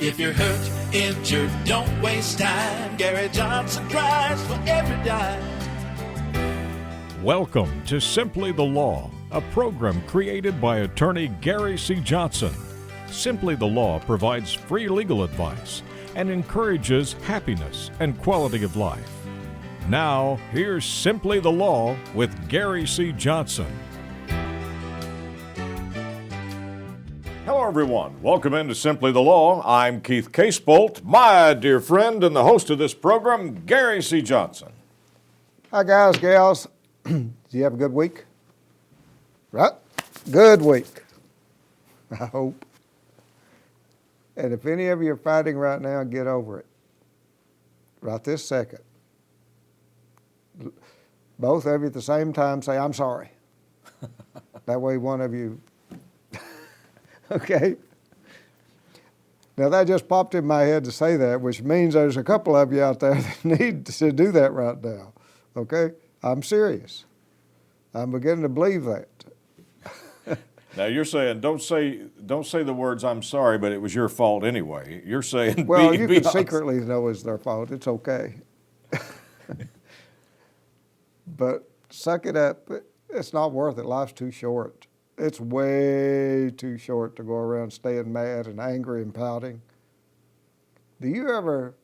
If you're hurt, injured, don't waste time. Gary Johnson cries for every dime. Welcome to Simply the Law, a program created by attorney Gary C. Johnson. Simply the Law provides free legal advice and encourages happiness and quality of life. Now, here's Simply the Law with Gary C. Johnson. Hello, everyone. Welcome into Simply the Law. I'm Keith Casebolt, my dear friend and the host of this program, Gary C. Johnson. Hi, guys, gals. Did you have a good week? Right? Good week. I hope. And if any of you are fighting right now, get over it. Right this second. Both of you at the same time say, I'm sorry. That way one of you, okay? Now that just popped in my head to say that, which means there's a couple of you out there that need to do that right now, okay? I'm serious. I'm beginning to believe that. Now you're saying don't say the words "I'm sorry," but it was your fault anyway. You're saying well, be you can honest. secretly know it's their fault. It's okay. But suck it up. It's not worth it. Life's too short. It's way too short to go around staying mad and angry and pouting. Do you ever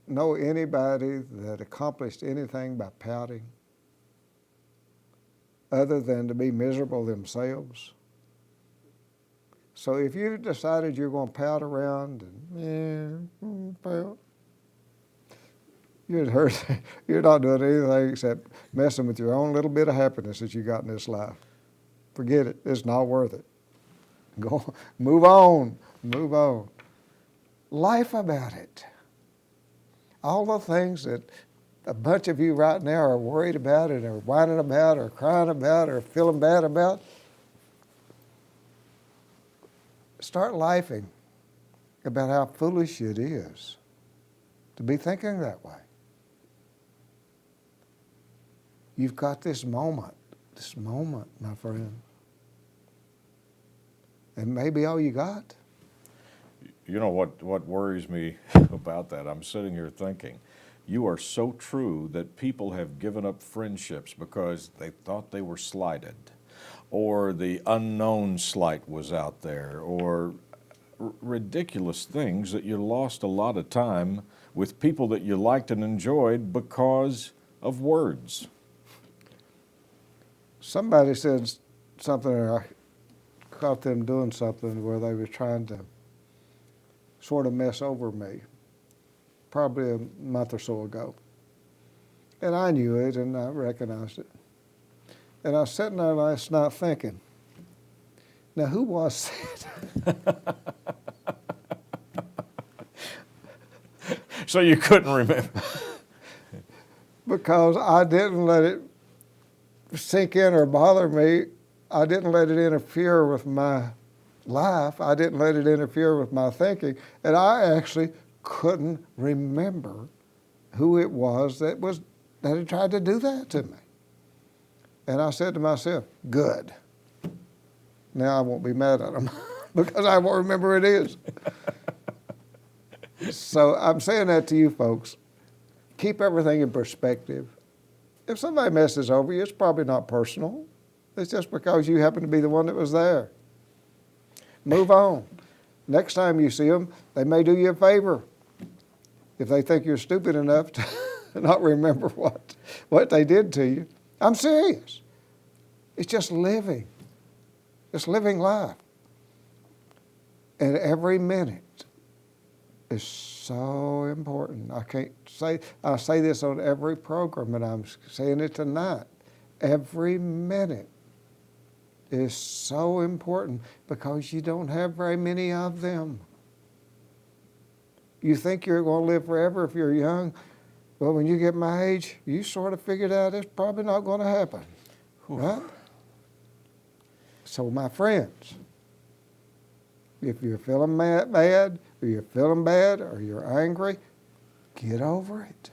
know anybody that accomplished anything by pouting other than to be miserable themselves? So if you decided you're going to pout around and pout, you're not doing anything except messing with your own little bit of happiness that you got in this life. Forget it. It's not worth it. Go, move on. Move on. Life about it. All the things that a bunch of you right now are worried about and are whining about or crying about or feeling bad about, start laughing about how foolish it is to be thinking that way. You've got this moment, my friend. And maybe all you got. You know what worries me about that? I'm sitting here thinking, you are so true that people have given up friendships because they thought they were slighted, or the unknown slight was out there, or ridiculous things that you lost a lot of time with people that you liked and enjoyed because of words. Somebody said something, or I caught them doing something where they were trying to sort of mess over me, probably a month or so ago. And I knew it and I recognized it. And I was sitting there last night thinking, now who was that? So you couldn't remember. Because I didn't let it sink in or bother me. I didn't let it interfere with my life. I didn't let it interfere with my thinking. And I actually couldn't remember who it was that had tried to do that to me. And I said to myself, good. Now I won't be mad at them because I won't remember who it is. So I'm saying that to you folks. Keep everything in perspective. If somebody messes over you, it's probably not personal. It's just because you happen to be the one that was there. Move on. Next time you see them, they may do you a favor if they think you're stupid enough to not remember what they did to you. I'm serious. It's just living. It's living life. And every minute is so important. I say this on every program, and I'm saying it tonight. Every minute is so important because you don't have very many of them. You think you're going to live forever if you're young. Well, when you get my age, you sort of figured out it's probably not going to happen. Right? So, my friends, if you're feeling bad, or you're feeling bad, or you're angry, get over it.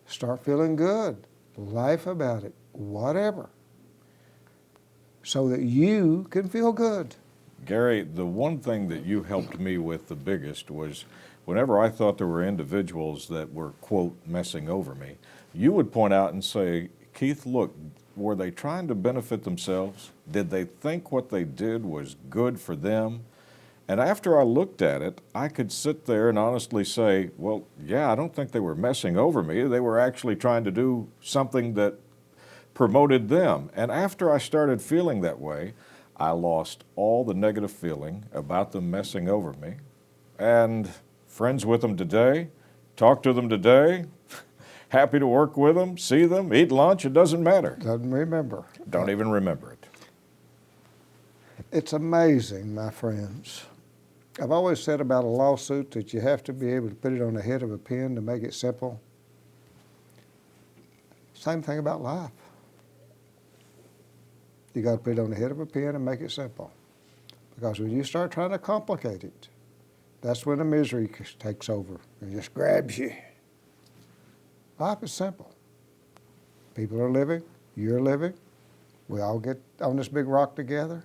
Start feeling good. Laugh about it. Whatever. So that you can feel good. Gary, the one thing that you helped me with the biggest was whenever I thought there were individuals that were, quote, messing over me, you would point out and say, Keith, look, were they trying to benefit themselves? Did they think what they did was good for them? And after I looked at it, I could sit there and honestly say, well, yeah, I don't think they were messing over me. They were actually trying to do something that promoted them. And after I started feeling that way, I lost all the negative feeling about them messing over me. And friends with them today, talk to them today, happy to work with them, see them, eat lunch, it doesn't matter. Doesn't remember. Don't even remember it. It's amazing, my friends. I've always said about a lawsuit that you have to be able to put it on the head of a pen to make it simple. Same thing about life. You got to put it on the head of a pen and make it simple. Because when you start trying to complicate it, that's when the misery takes over and just grabs you. Life is simple. People are living, you're living, we all get on this big rock together.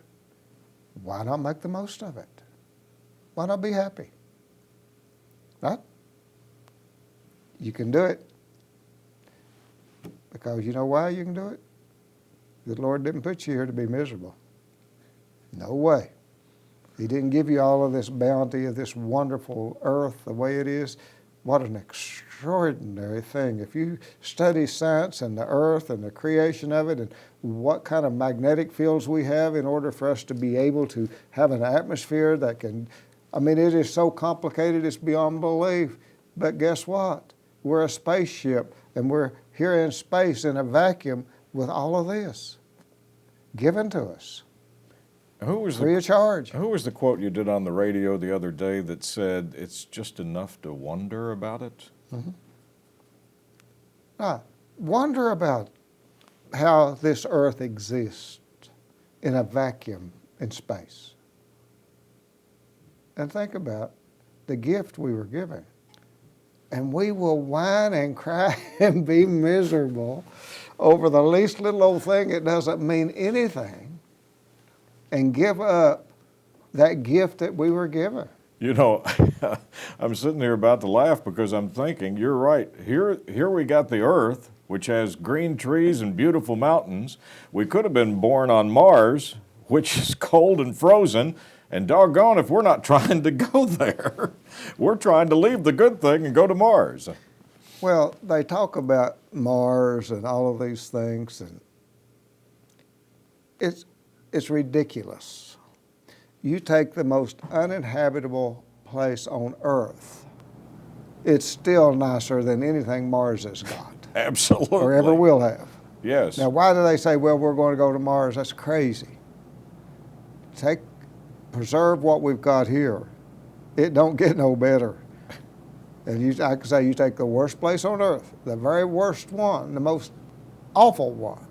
Why not make the most of it? Why not be happy? Right? You can do it. Because you know why you can do it? The Lord didn't put you here to be miserable. No way. He didn't give you all of this bounty of this wonderful earth the way it is. What an extraordinary thing. If you study science and the earth and the creation of it and what kind of magnetic fields we have in order for us to be able to have an atmosphere that can, it is so complicated it's beyond belief. But guess what? We're a spaceship and we're here in space in a vacuum with all of this given to us. Free of charge. Who was the quote you did on the radio the other day that said, it's just enough to wonder about it? Mm-hmm. Wonder about how this earth exists in a vacuum in space. And think about the gift we were given. And we will whine and cry and be miserable over the least little old thing that doesn't mean anything and give up that gift that we were given. You know, I'm sitting here about to laugh because I'm thinking, you're right. Here we got the earth, which has green trees and beautiful mountains. We could have been born on Mars, which is cold and frozen, and doggone if we're not trying to go there. We're trying to leave the good thing and go to Mars. Well, they talk about Mars and all of these things, and it's ridiculous. You take the most uninhabitable place on Earth, it's still nicer than anything Mars has got. Absolutely. Or ever will have. Yes. Now, why do they say, well, we're going to go to Mars? That's crazy. Preserve what we've got here. It don't get no better. And I can say you take the worst place on Earth, the very worst one, the most awful one.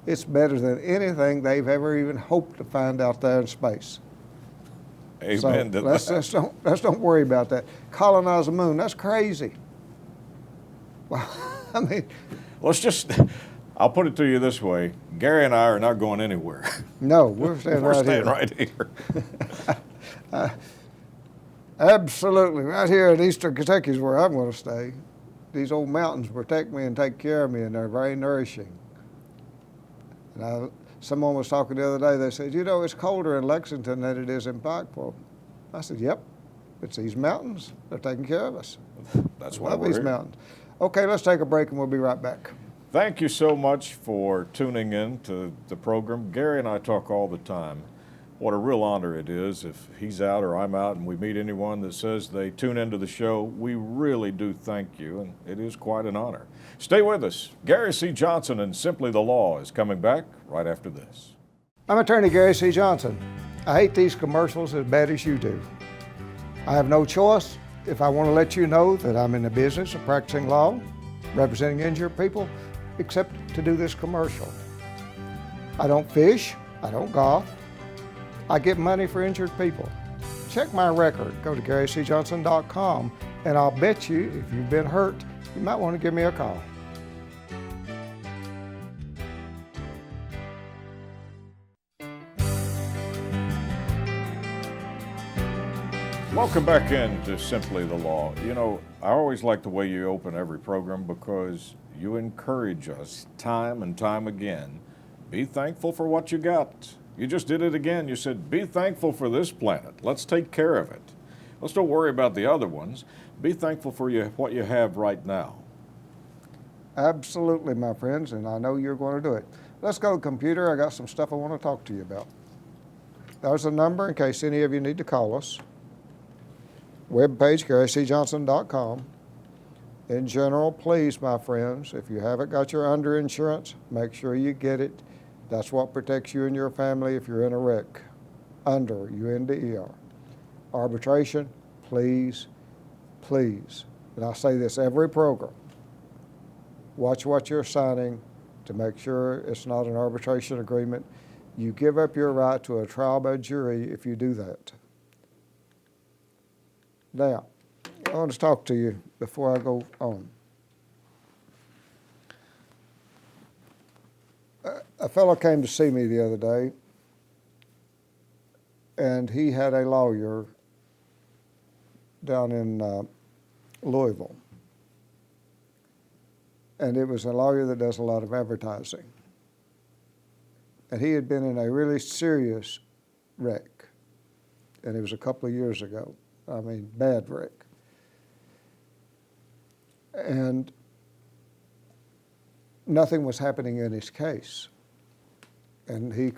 It's better than anything they've ever even hoped to find out there in space. Amen to that. Let's don't worry about that. Colonize the moon, that's crazy. Well, I'll put it to you this way. Gary and I are not going anywhere. No, we're staying We're right staying here. right here. Absolutely. Right here in eastern Kentucky is where I'm going to stay. These old mountains protect me and take care of me, and they're very nourishing. And someone was talking the other day, they said, you know, it's colder in Lexington than it is in Pikeville. I said, yep, it's these mountains. They're taking care of us. That's why Love we're these here. mountains. Okay, let's take a break and we'll be right back. Thank you so much for tuning in to the program. Gary and I talk all the time. What a real honor it is if he's out or I'm out and we meet anyone that says they tune into the show. We really do thank you, and it is quite an honor. Stay with us. Gary C. Johnson and Simply the Law is coming back right after this. I'm attorney Gary C. Johnson. I hate these commercials as bad as you do. I have no choice if I want to let you know that I'm in the business of practicing law, representing injured people, except to do this commercial. I don't fish, I don't golf, I get money for injured people. Check my record, go to GaryCJohnson.com, and I'll bet you if you've been hurt, you might want to give me a call. Welcome back into Simply the Law. You know, I always like the way you open every program because you encourage us time and time again. Be thankful for what you got. You just did it again. You said, be thankful for this planet. Let's take care of it. Let's don't worry about the other ones. Be thankful for what you have right now. Absolutely, my friends, and I know you're going to do it. Let's go to the computer. I got some stuff I want to talk to you about. There's a number in case any of you need to call us. Webpage, GaryCJohnson.com. In general, please, my friends, if you haven't got your underinsurance, make sure you get it. That's what protects you and your family if you're in a wreck. Under, UNDER. Arbitration, please, please. And I say this every program. Watch what you're signing to make sure it's not an arbitration agreement. You give up your right to a trial by jury if you do that. Now, I want to talk to you before I go on. A fellow came to see me the other day, and he had a lawyer down in Louisville. And it was a lawyer that does a lot of advertising. And he had been in a really serious wreck, and it was a couple of years ago. I mean, bad wreck. And nothing was happening in his case. And they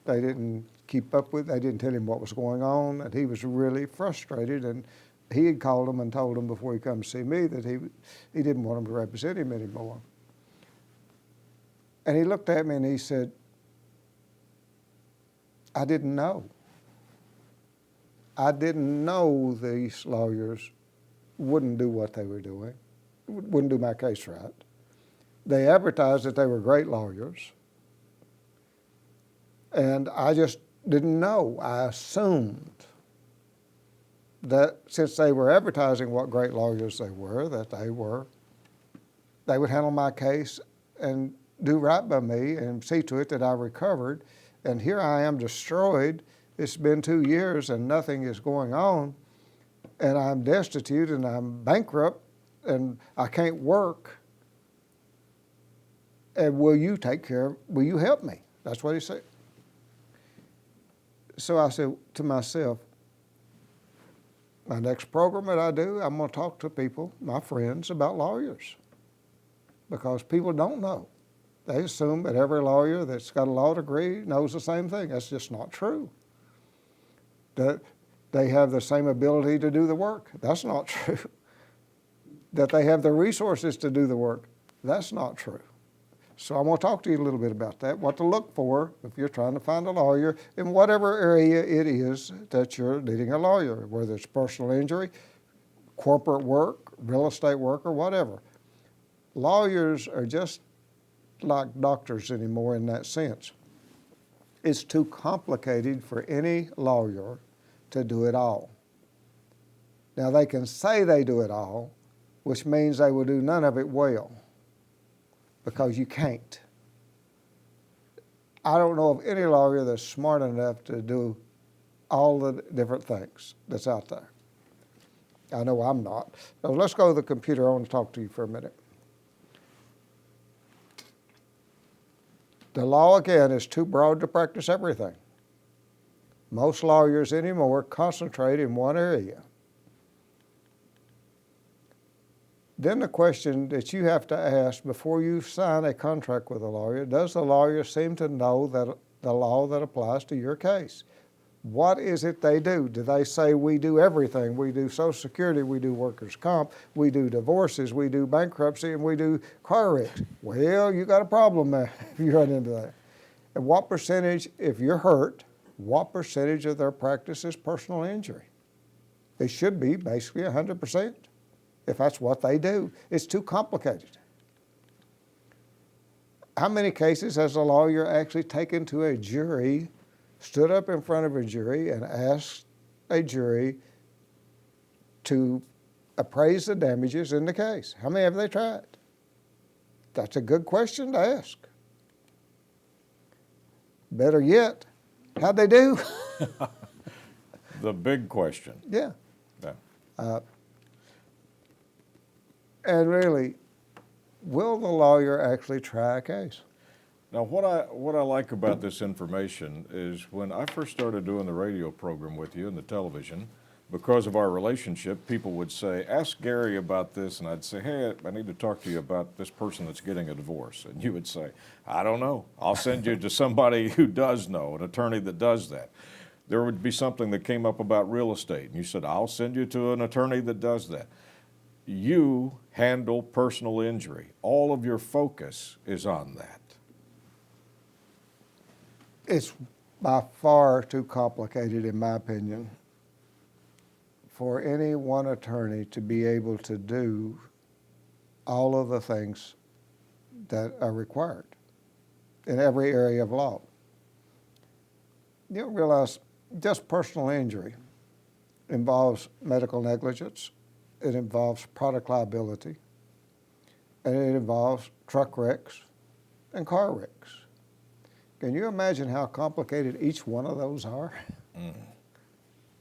didn't keep up with, they didn't tell him what was going on, and he was really frustrated. And he had called him and told him before he come to see me that he didn't want him to represent him anymore. And he looked at me and he said, I didn't know. I didn't know these lawyers wouldn't do what they were doing, wouldn't do my case right. They advertised that they were great lawyers, and I just didn't know. I assumed that since they were advertising what great lawyers they were, that they would handle my case and do right by me and see to it that I recovered. And here I am destroyed. It's been 2 years and nothing is going on, and I'm destitute and I'm bankrupt and I can't work. And will you help me? That's what he said. So I said to myself, my next program that I do, I'm going to talk to people, my friends, about lawyers, because people don't know. They assume that every lawyer that's got a law degree knows the same thing. That's just not true. That they have the same ability to do the work. That's not true. That they have the resources to do the work. That's not true. So I want to talk to you a little bit about that, what to look for if you're trying to find a lawyer in whatever area it is that you're needing a lawyer, whether it's personal injury, corporate work, real estate work, or whatever. Lawyers are just like doctors anymore in that sense. It's too complicated for any lawyer to do it all. Now they can say they do it all, which means they will do none of it well, because you can't. I don't know of any lawyer that's smart enough to do all the different things that's out there. I know I'm not. So let's go to the computer. I want to talk to you for a minute. The law, again, is too broad to practice everything. Most lawyers anymore concentrate in one area. Then the question that you have to ask before you sign a contract with a lawyer, does the lawyer seem to know that the law that applies to your case? What is it they do? Do they say, we do everything? We do Social Security, we do workers' comp, we do divorces, we do bankruptcy, and we do car wrecks. Well, you got a problem there if you run into that. And what percentage, if you're hurt, what percentage of their practice is personal injury? It should be basically 100%, if that's what they do. It's too complicated. How many cases has a lawyer actually taken to a jury, stood up in front of a jury and asked a jury to appraise the damages in the case? How many have they tried? That's a good question to ask. Better yet, how'd they do? The big question. Yeah. Yeah. And really, will the lawyer actually try a case? Now, what I like about this information is when I first started doing the radio program with you and the television, because of our relationship, people would say, ask Gary about this, and I'd say, hey, I need to talk to you about this person that's getting a divorce. And you would say, I don't know. I'll send you to somebody who does know, an attorney that does that. There would be something that came up about real estate, and you said, I'll send you to an attorney that does that. You handle personal injury. All of your focus is on that. It's by far too complicated, in my opinion, for any one attorney to be able to do all of the things that are required in every area of law. You don't realize just personal injury involves medical negligence, it involves product liability, and it involves truck wrecks and car wrecks. Can you imagine how complicated each one of those are?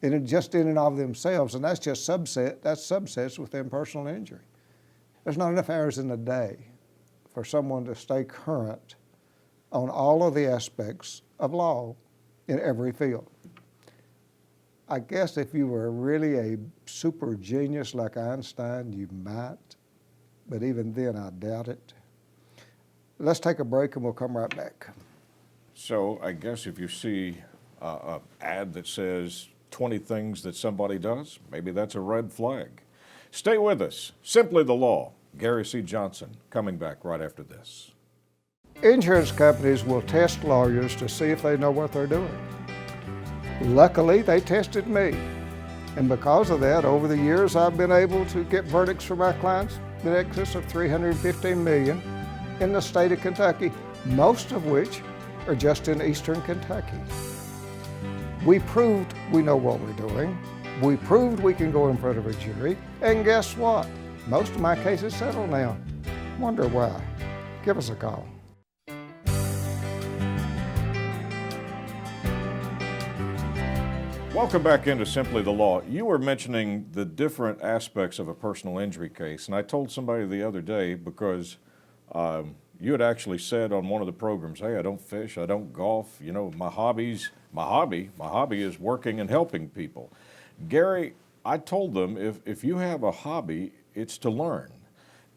And just in and of themselves, and that's just subsets within personal injury. There's not enough hours in the day for someone to stay current on all of the aspects of law in every field. I guess if you were really a super genius like Einstein, you might, but even then I doubt it. Let's take a break and we'll come right back. So I guess if you see an ad that says 20 things that somebody does, maybe that's a red flag. Stay with us. Simply the Law. Gary C. Johnson coming back right after this. Insurance companies will test lawyers to see if they know what they're doing. Luckily, they tested me. And because of that, over the years, I've been able to get verdicts for my clients in excess of $315 million in the state of Kentucky, most of which are just in eastern Kentucky. We proved we know what we're doing. We proved we can go in front of a jury. And guess what? Most of my cases settle now. Wonder why? Give us a call. Welcome back into Simply the Law. You were mentioning the different aspects of a personal injury case, and I told somebody the other day because you had actually said on one of the programs, hey, I don't fish, I don't golf, you know, my hobby is working and helping people. Gary, I told them if you have a hobby, it's to learn.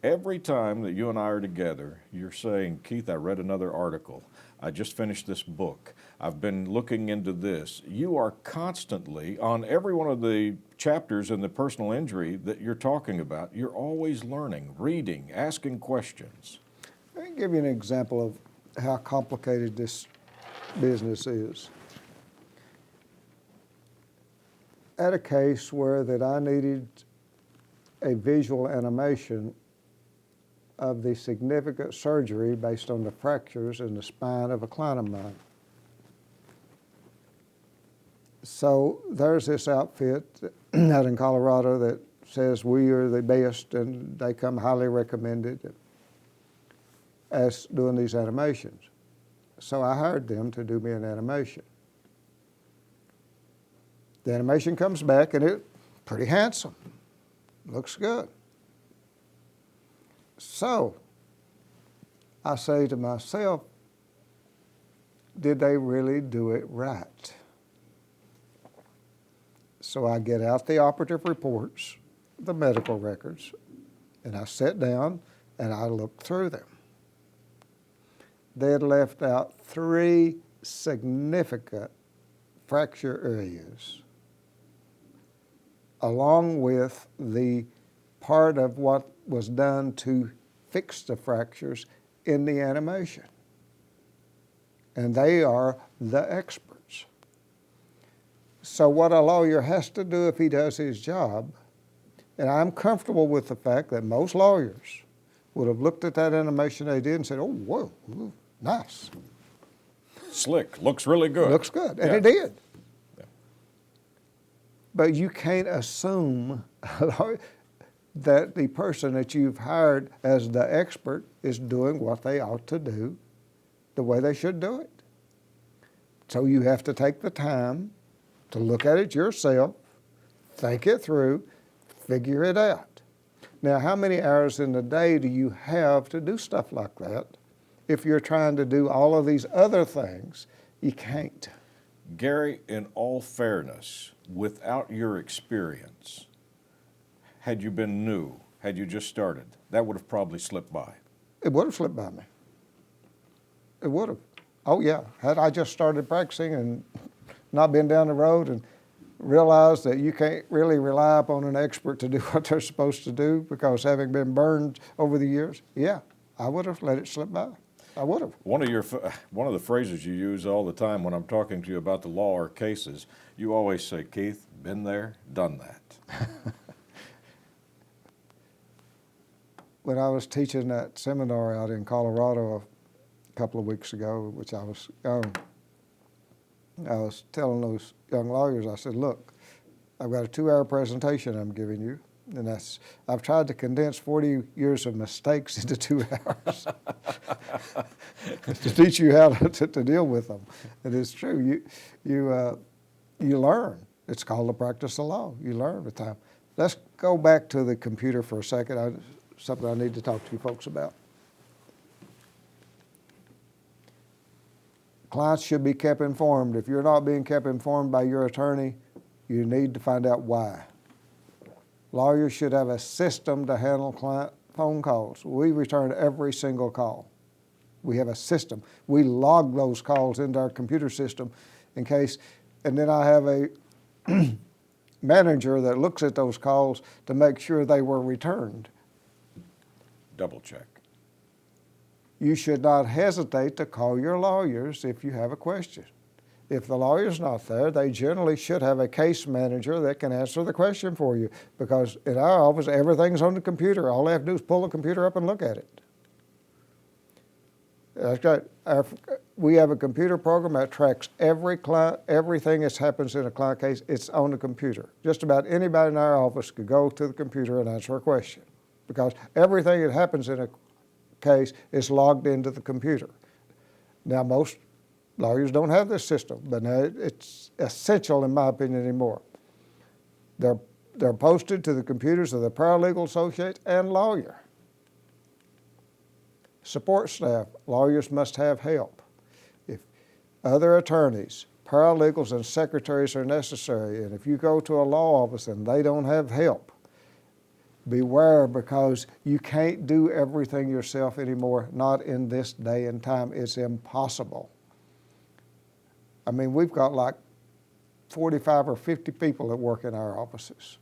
Every time that you and I are together, you're saying, Keith, I read another article. I just finished this book. I've been looking into this. You are constantly, on every one of the chapters in the personal injury that you're talking about, you're always learning, reading, asking questions. Let me give you an example of how complicated this business is. At a case where that I needed a visual animation of the significant surgery based on the fractures in the spine of a client of mine. So there's this outfit out in Colorado that says we are the best, and they come highly recommended as doing these animations. So I hired them to do me an animation. The animation comes back and it's pretty handsome. Looks good. So I say to myself, did they really do it right? So I get out the operative reports, the medical records, and I sit down and I look through them. They had left out 3 significant fracture areas, along with the part of what was done to fix the fractures in the animation. And they are the experts. So what a lawyer has to do if he does his job, and I'm comfortable with the fact that most lawyers would have looked at that animation they did and said, oh, whoa, ooh, nice. Slick, looks really good. Looks good, and it did. Yeah. But you can't assume that the person that you've hired as the expert is doing what they ought to do the way they should do it. So you have to take the time to look at it yourself, think it through, figure it out. Now, how many hours in the day do you have to do stuff like that? If you're trying to do all of these other things, you can't. Gary, in all fairness, without your experience, had you been new, had you just started, that would have probably slipped by. It would have slipped by me. It would have. Oh yeah, had I just started practicing and not been down the road and realized that you can't really rely upon an expert to do what they're supposed to do, because having been burned over the years, yeah, I would have let it slip by. I would have. One of the phrases you use all the time when I'm talking to you about the law or cases, you always say, Keith, been there, done that. When I was teaching that seminar out in Colorado a couple of weeks ago, which I was telling those young lawyers, I said, look, I've got a 2-hour presentation I'm giving you, and I've tried to condense 40 years of mistakes into 2 hours to teach you how to deal with them. And it's true, you learn. It's called the practice of law. You learn with time. Let's go back to the computer for a second. Something I need to talk to you folks about. Clients should be kept informed. If you're not being kept informed by your attorney, you need to find out why. Lawyers should have a system to handle client phone calls. We return every single call. We have a system. We log those calls into our computer system in case, and then I have a manager that looks at those calls to make sure they were returned. Double check. You should not hesitate to call your lawyers if you have a question. If the lawyer's not there, they generally should have a case manager that can answer the question for you, because in our office, everything's on the computer. All they have to do is pull the computer up and look at it. That's great. We have a computer program that tracks every client, everything that happens in a client case. It's on the computer. Just about anybody in our office could go to the computer and answer a question, because everything that happens in a case is logged into the computer. Now, most lawyers don't have this system, but it's essential in my opinion anymore. They're posted to the computers of the paralegal associate and lawyer. Support staff, lawyers must have help. If other attorneys, paralegals, and secretaries are necessary, and if you go to a law office and they don't have help, beware, because you can't do everything yourself anymore, not in this day and time. It's impossible. I mean, we've got like 45 or 50 people that work in our offices,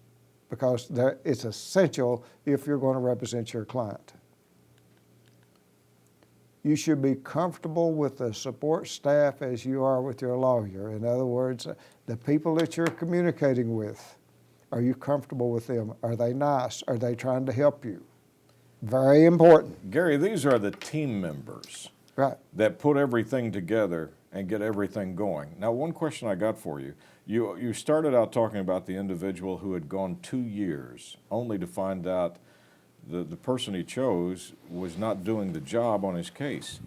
because it's essential if you're going to represent your client. You should be comfortable with the support staff as you are with your lawyer. In other words, the people that you're communicating with, are you comfortable with them? Are they nice? Are they trying to help you? Very important. Gary, these are the team members, right, that put everything together and get everything going. Now, one question I got for you. You started out talking about the individual who had gone 2 years only to find out the person he chose was not doing the job on his case.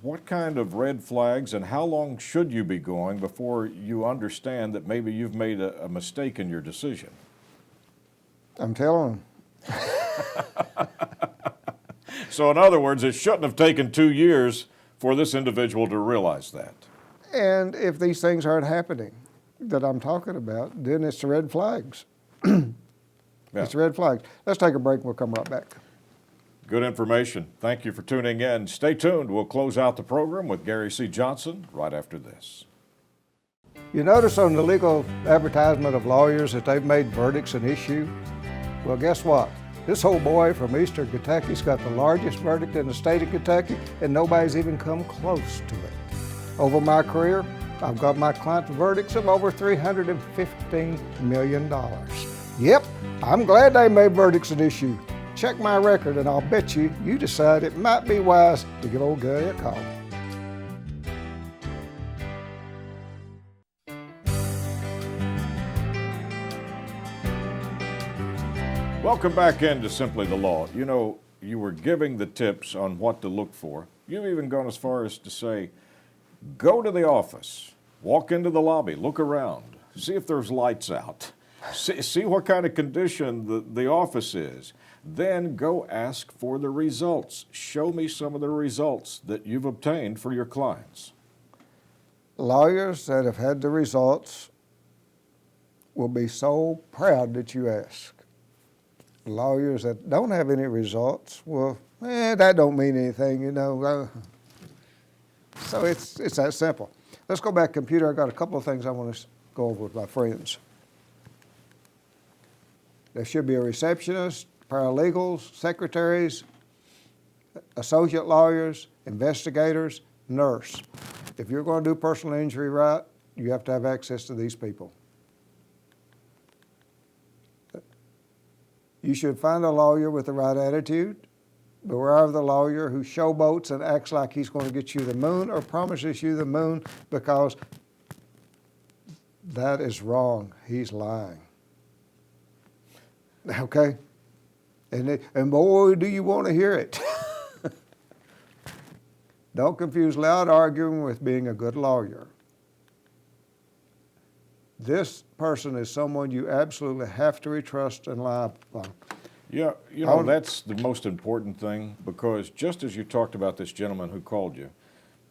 What kind of red flags and how long should you be going before you understand that maybe you've made a mistake in your decision? I'm telling them. So in other words, it shouldn't have taken 2 years for this individual to realize that. And if these things aren't happening that I'm talking about, then it's the red flags. Yeah. It's the red flags. Let's take a break and we'll come right back. Good information. Thank you for tuning in. Stay tuned. We'll close out the program with Gary C. Johnson right after this. You notice on the legal advertisement of lawyers that they've made verdicts an issue? Well, guess what? This old boy from Eastern Kentucky's got the largest verdict in the state of Kentucky, and nobody's even come close to it. Over my career, I've got my clients' verdicts of over $315 million. Yep, I'm glad they made verdicts an issue. Check my record and I'll bet you decide it might be wise to give old Gary a call. Welcome back into Simply the Law. You know, you were giving the tips on what to look for. You've even gone as far as to say, go to the office, walk into the lobby, look around. See if there's lights out. See what kind of condition the office is. Then go ask for the results. Show me some of the results that you've obtained for your clients. Lawyers that have had the results will be so proud that you ask. Lawyers that don't have any results, well, that don't mean anything, you know. So it's that simple. Let's go back, computer. I got a couple of things I want to go over with my friends. There should be a receptionist, paralegals, secretaries, associate lawyers, investigators, nurse. If you're going to do personal injury right, you have to have access to these people. You should find a lawyer with the right attitude. Beware of the lawyer who showboats and acts like he's going to get you the moon or promises you the moon, because that is wrong. He's lying. Okay? And boy, do you want to hear it. Don't confuse loud arguing with being a good lawyer. This person is someone you absolutely have to trust and rely upon. Yeah, you know, that's the most important thing, because just as you talked about this gentleman who called you,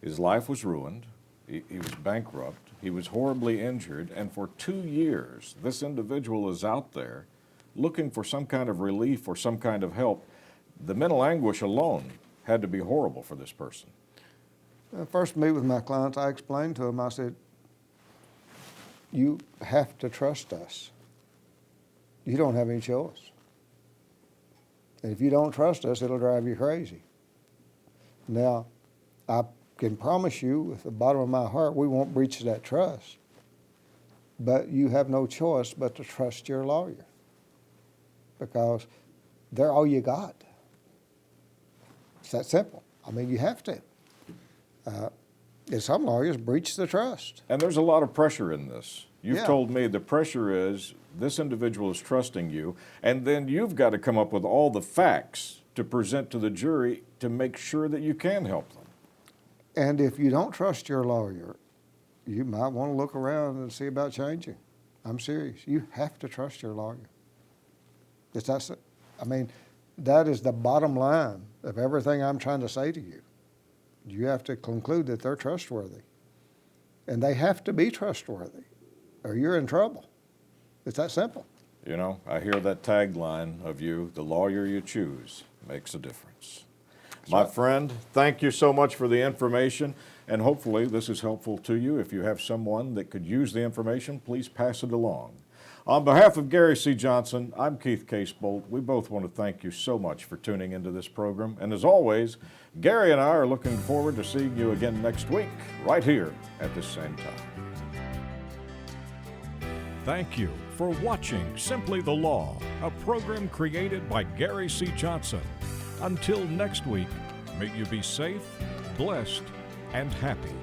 his life was ruined, he was bankrupt, he was horribly injured, and for 2 years, this individual is out there looking for some kind of relief or some kind of help. The mental anguish alone had to be horrible for this person. When I first meet with my clients, I explained to them, I said, you have to trust us. You don't have any choice. And if you don't trust us, it'll drive you crazy. Now, I can promise you with the bottom of my heart, we won't breach that trust. But you have no choice but to trust your lawyer, because they're all you got. It's that simple. I mean, you have to. And some lawyers breach the trust. And there's a lot of pressure in this. You've Yeah. told me the pressure is this individual is trusting you, and then you've got to come up with all the facts to present to the jury to make sure that you can help them. And if you don't trust your lawyer, you might want to look around and see about changing. I'm serious. You have to trust your lawyer. I mean, that is the bottom line of everything I'm trying to say to you. You have to conclude that they're trustworthy. And they have to be trustworthy, or you're in trouble. It's that simple. You know, I hear that tagline of you, the lawyer you choose makes a difference. My friend, thank you so much for the information, and hopefully this is helpful to you. If you have someone that could use the information, please pass it along. On behalf of Gary C. Johnson, I'm Keith Casebolt. We both want to thank you so much for tuning into this program. And as always, Gary and I are looking forward to seeing you again next week, right here at the same time. Thank you for watching Simply the Law, a program created by Gary C. Johnson. Until next week, may you be safe, blessed, and happy.